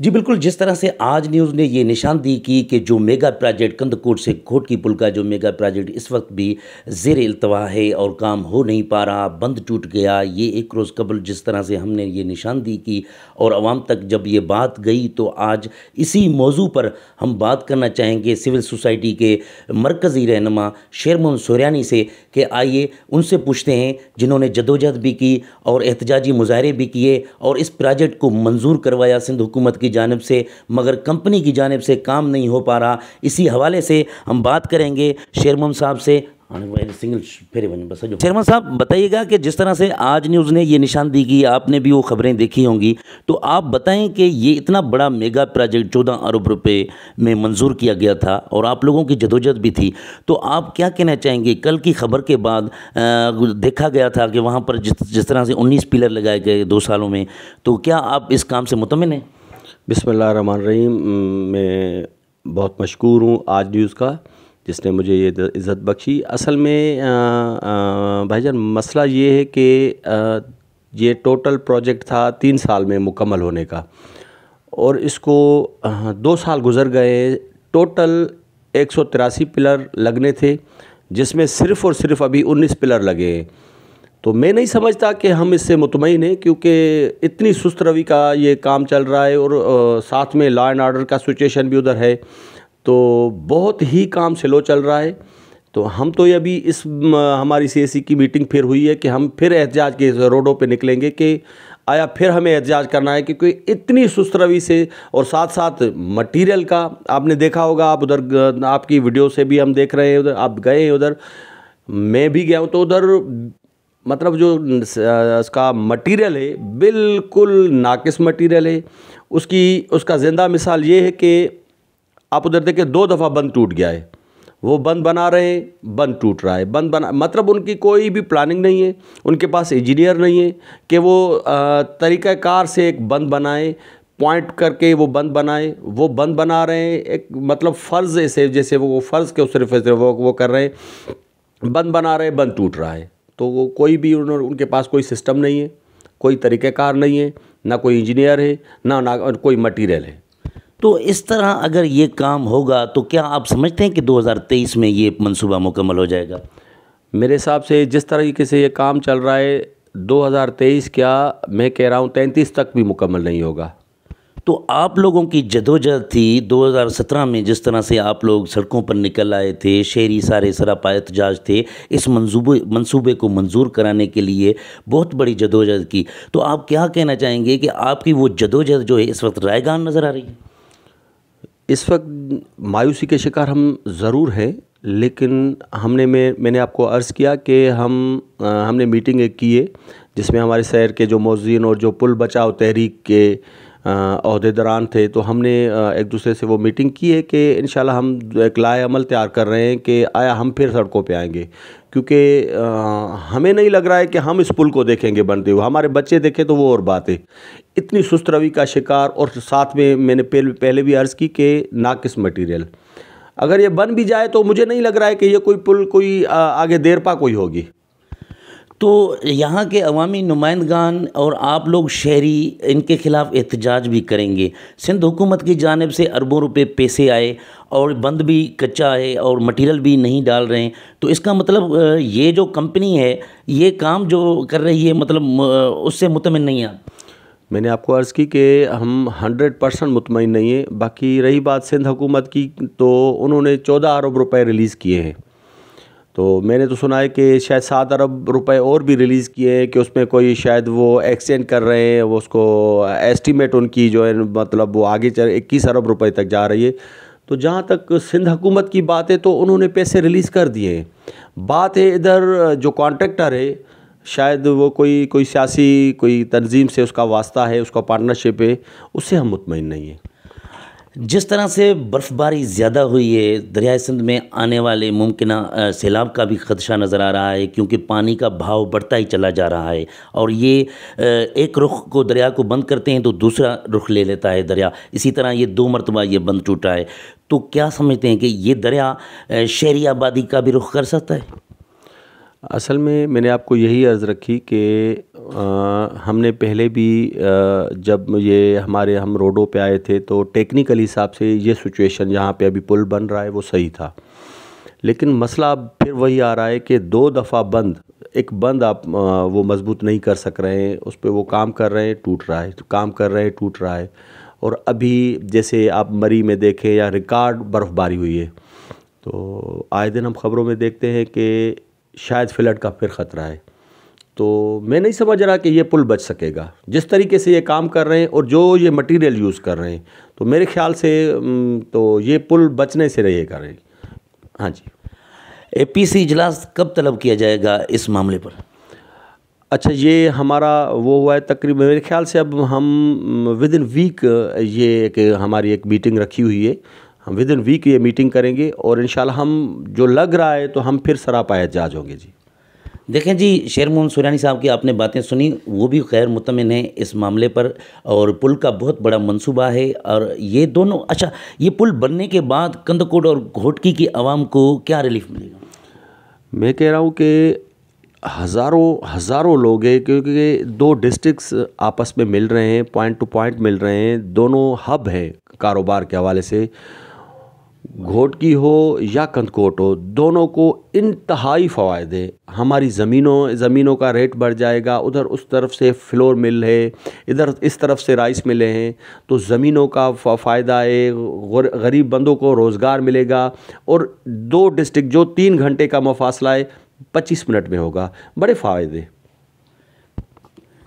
جی بالکل، جس طرح سے آج نیوز نے یہ نشاندہی کی کہ جو میگا پروجیکٹ کندکوٹ سے کھوٹکی پل کا جو میگا پروجیکٹ اس وقت بھی زیر التوا ہے اور کام ہو نہیں پا رہا، بند ٹوٹ گیا، یہ ایک روز قبل جس طرح سے ہم نے یہ نشاندہی کی اور عوام تک جب یہ بات گئی، تو آج اسی موضوع پر ہم بات کرنا چاہیں گے سول سوسائٹی کے مرکزی رہنما شیرمون سوریانی سے، کہ آئیے ان سے پوچھتے ہیں جنہوں نے جدوجہد بھی کی اور احتجاجی مظاہرے بھی کیے اور اس پروجیکٹ کو منظور کروایا سندھ حکومت کی جانب سے، مگر کمپنی کی جانب سے کام نہیں ہو پا رہا۔ اسی حوالے سے ہم بات کریں گے شیرمون صاحب سے۔ شیرمون صاحب بتائیے گا کہ جس طرح سے آج نیوز نے یہ نشاندہی کی، آپ نے بھی وہ خبریں دیکھی ہوں گی، تو آپ بتائیں کہ یہ اتنا بڑا میگا پروجیکٹ 14 ارب روپے میں منظور کیا گیا تھا اور آپ لوگوں کی جدوجہد بھی تھی، تو آپ کیا کہنا چاہیں گے؟ کل کی خبر کے بعد دیکھا گیا تھا کہ وہاں پر جس طرح سے 19 پلر لگائے گئے 2 سالوں میں، تو کیا آپ اس کام سے مطمئن ہیں؟ بسم اللہ الرحمن الرحیم۔ میں بہت مشکور ہوں آج نیوز کا جس نے مجھے یہ عزت بخشی۔ اصل میں بھائی جان مسئلہ یہ ہے کہ یہ ٹوٹل پروجیکٹ تھا 3 سال میں مکمل ہونے کا، اور اس کو 2 سال گزر گئے۔ ٹوٹل 183 پلر لگنے تھے، جس میں صرف اور صرف ابھی 19 پلر لگے ہیں۔ تو میں نہیں سمجھتا کہ ہم اس سے مطمئن ہیں، کیونکہ اتنی سست روی کا یہ کام چل رہا ہے اور ساتھ میں لا اینڈ آرڈر کا سچویشن بھی ادھر ہے، تو بہت ہی کام سلو چل رہا ہے۔ تو ہم تو یہ ابھی ہماری CAC کی میٹنگ پھر ہوئی ہے کہ ہم پھر احتجاج کے روڈوں پہ نکلیں گے کہ آیا پھر ہمیں احتجاج کرنا ہے، کیونکہ اتنی سست روی سے، اور ساتھ ساتھ مٹیریل کا آپ نے دیکھا ہوگا، آپ ادھر آپ کی ویڈیو سے بھی ہم دیکھ رہے ہیں، ادھر آپ گئے ہیں، ادھر میں بھی گیا ہوں، تو ادھر مطلب جو اس کا مٹیریل ہے بالکل ناقص مٹیریل ہے۔ اس کا زندہ مثال یہ ہے کہ آپ ادھر دیکھیں 2 دفعہ بند ٹوٹ گیا ہے، وہ بند بنا رہے ہیں، بند ٹوٹ رہا ہے، مطلب ان کی کوئی بھی پلاننگ نہیں ہے، ان کے پاس انجینئر نہیں ہے کہ وہ طریقہ کار سے ایک بند بنائیں، پوائنٹ کر کے وہ بند بنائیں۔ وہ بند بنا رہے ہیں ایک مطلب فرض سے، جیسے وہ فرض کے صرف وہ کر رہے ہیں، بند بنا رہے ہیں، بند ٹوٹ رہا ہے۔ تو وہ کوئی بھی ان کے پاس کوئی سسٹم نہیں ہے، کوئی طریقہ کار نہیں ہے، نہ کوئی انجینئر ہے، نہ کوئی مٹیریل ہے۔ تو اس طرح اگر یہ کام ہوگا تو کیا آپ سمجھتے ہیں کہ 2023 میں یہ منصوبہ مکمل ہو جائے گا؟ میرے حساب سے جس طریقے سے یہ کام چل رہا ہے 2023 کیا، میں کہہ رہا ہوں 33 تک بھی مکمل نہیں ہوگا۔ تو آپ لوگوں کی جدوجہد تھی 2017 میں، جس طرح سے آپ لوگ سڑکوں پر نکل آئے تھے، شہری سارے سراپا احتجاج تھے اس منصوبے کو منظور کرانے کے لیے، بہت بڑی جدوجہد کی، تو آپ کیا کہنا چاہیں گے کہ آپ کی وہ جدوجہد جو ہے اس وقت رائے گان نظر آ رہی ہے؟ اس وقت مایوسی کے شکار ہم ضرور ہیں، لیکن میں نے آپ کو عرض کیا کہ ہم نے میٹنگ ایک کی ہے جس میں ہمارے شہر کے جو موذین اور جو پل بچاؤ تحریک کے عہدیداران تھے، تو ہم نے ایک دوسرے سے وہ میٹنگ کی ہے کہ انشاءاللہ ہم ایک لائحہ عمل تیار کر رہے ہیں کہ آیا ہم پھر سڑکوں پہ آئیں گے، کیونکہ ہمیں نہیں لگ رہا ہے کہ ہم اس پل کو دیکھیں گے بنتے ہوئے، ہمارے بچے دیکھیں تو وہ اور بات ہے۔ اتنی سست روی کا شکار، اور ساتھ میں نے پہلے بھی عرض کی کہ ناقص مٹیریل۔ اگر یہ بن بھی جائے تو مجھے نہیں لگ رہا ہے کہ یہ کوئی پل کوئی آگے دیر پا کوئی ہوگی۔ تو یہاں کے عوامی نمائندگان اور آپ لوگ شہری ان کے خلاف احتجاج بھی کریں گے۔ سندھ حکومت کی جانب سے اربوں روپے پیسے آئے اور بند بھی کچا ہے اور مٹیریل بھی نہیں ڈال رہے ہیں، تو اس کا مطلب یہ جو کمپنی ہے یہ کام جو کر رہی ہے، مطلب اس سے مطمئن نہیں ہیں؟ میں نے آپ کو عرض کی کہ ہم 100% مطمئن نہیں ہیں۔ باقی رہی بات سندھ حکومت کی، تو انہوں نے 14 ارب روپے ریلیز کیے ہیں، تو میں نے تو سنا ہے کہ شاید 7 ارب روپے اور بھی ریلیز کیے ہیں، کہ اس میں کوئی شاید وہ ایکسٹینڈ کر رہے ہیں، وہ اس کو ایسٹیمیٹ ان کی جو ہے مطلب وہ آگے 21 ارب روپے تک جا رہی ہے۔ تو جہاں تک سندھ حکومت کی بات ہے تو انہوں نے پیسے ریلیز کر دیے ہیں۔ بات ہے ادھر جو کانٹریکٹر ہے، شاید وہ کوئی سیاسی کوئی تنظیم سے اس کا واسطہ ہے، اس کا پارٹنرشپ ہے، اس سے ہم مطمئن نہیں ہیں۔ جس طرح سے برف باری زیادہ ہوئی ہے، دریائے سندھ میں آنے والے ممکنہ سیلاب کا بھی خدشہ نظر آ رہا ہے، کیونکہ پانی کا بہاؤ بڑھتا ہی چلا جا رہا ہے، اور یہ ایک رخ کو دریا کو بند کرتے ہیں تو دوسرا رخ لے لیتا ہے دریا، اسی طرح یہ 2 مرتبہ یہ بند ٹوٹا ہے۔ تو کیا سمجھتے ہیں کہ یہ دریا شہری آبادی کا بھی رخ کر سکتا ہے؟ اصل میں نے آپ کو یہی عرض رکھی کہ ہم نے پہلے بھی جب ہم روڈوں پہ آئے تھے تو ٹیکنیکل حساب سے یہ سچویشن جہاں پہ ابھی پل بن رہا ہے وہ صحیح تھا، لیکن مسئلہ اب پھر وہی آ رہا ہے کہ 2 دفعہ ایک بند آپ وہ مضبوط نہیں کر سک رہے ہیں، اس پہ وہ کام کر رہے ہیں ٹوٹ رہا ہے، کام کر رہے ہیں ٹوٹ رہا ہے۔ اور ابھی جیسے آپ مری میں دیکھیں یا ریکارڈ برف باری ہوئی ہے، تو آئے دن ہم خبروں میں دیکھتے ہیں کہ شاید فلڈ کا پھر خطرہ ہے۔ تو میں نہیں سمجھ رہا کہ یہ پل بچ سکے گا جس طریقے سے یہ کام کر رہے ہیں اور جو یہ مٹیریل یوز کر رہے ہیں، تو میرے خیال سے تو یہ پل بچنے سے رہے گا۔ ہاں جی، اے پی سی اجلاس کب طلب کیا جائے گا اس معاملے پر؟ اچھا، یہ ہمارا وہ ہوا ہے تقریباً میرے خیال سے اب ہم ودن ویک یہ کہ ہماری ایک میٹنگ رکھی ہوئی ہے، ہم ودن ویک یہ میٹنگ کریں گے اور انشاءاللہ ہم جو لگ رہا ہے تو ہم پھر سراپا احتجاج ہوں گے۔ جی دیکھیں جی، شیر محمد سوریانی صاحب کی آپ نے باتیں سنی، وہ بھی غیر مطمئن ہیں اس معاملے پر، اور پل کا بہت بڑا منصوبہ ہے، اور یہ دونوں اچھا یہ پل بننے کے بعد کندکوٹ اور گھوٹکی کی عوام کو کیا ریلیف ملے گا؟ میں کہہ رہا ہوں کہ ہزاروں لوگ ہیں، کیونکہ 2 ڈسٹرکس آپس میں مل رہے ہیں، پوائنٹ ٹو پوائنٹ مل رہے ہیں، دونوں ہب ہیں کاروبار کے حوالے سے، گھوٹکی ہو یا کندکوٹ ہو، دونوں کو انتہائی فوائد ہے۔ ہماری زمینوں کا ریٹ بڑھ جائے گا، ادھر اس طرف سے فلور مل ہے، ادھر اس طرف سے رائس ملے ہیں، تو زمینوں کا فائدہ ہے، غریب بندوں کو روزگار ملے گا، اور 2 ڈسٹرکٹ جو 3 گھنٹے کا مفاصلہ ہے 25 منٹ میں ہوگا، بڑے فائدے۔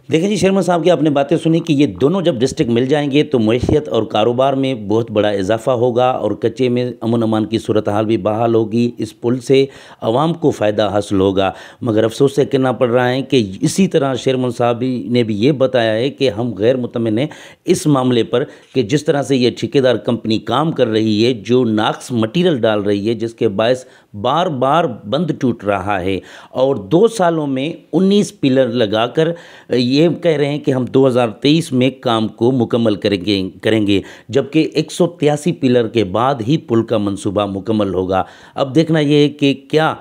دیکھیں جی، شیر محمد صاحب کی آپ نے باتیں سنی کہ یہ دونوں جب ڈسٹرکٹ مل جائیں گے تو معیشت اور کاروبار میں بہت بڑا اضافہ ہوگا، اور کچے میں امن امان کی صورتحال بھی بحال ہوگی، اس پل سے عوام کو فائدہ حاصل ہوگا۔ مگر افسوس سے کہنا پڑ رہا ہے کہ اسی طرح شیر محمد صاحب نے بھی یہ بتایا ہے کہ ہم غیر مطمئن ہیں اس معاملے پر کہ جس طرح سے یہ ٹھیکیدار کمپنی کام کر رہی ہے، جو ناقص مٹیریل ڈال رہی ہے، جس کے باعث بار بار بند ٹوٹ رہا ہے، اور 2 سالوں میں 19 پلر لگا کر یہ کہہ رہے ہیں کہ ہم 2023 میں کام کو مکمل کریں گے، جبکہ 183 پلر کے بعد ہی پل کا منصوبہ مکمل ہوگا۔ اب دیکھنا یہ ہے کہ کیا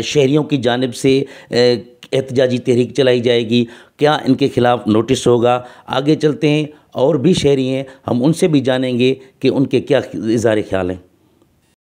شہریوں کی جانب سے احتجاجی تحریک چلائی جائے گی، کیا ان کے خلاف نوٹس ہوگا۔ آگے چلتے ہیں، اور بھی شہری ہیں، ہم ان سے بھی جانیں گے کہ ان کے کیا اظہار خیال ہیں۔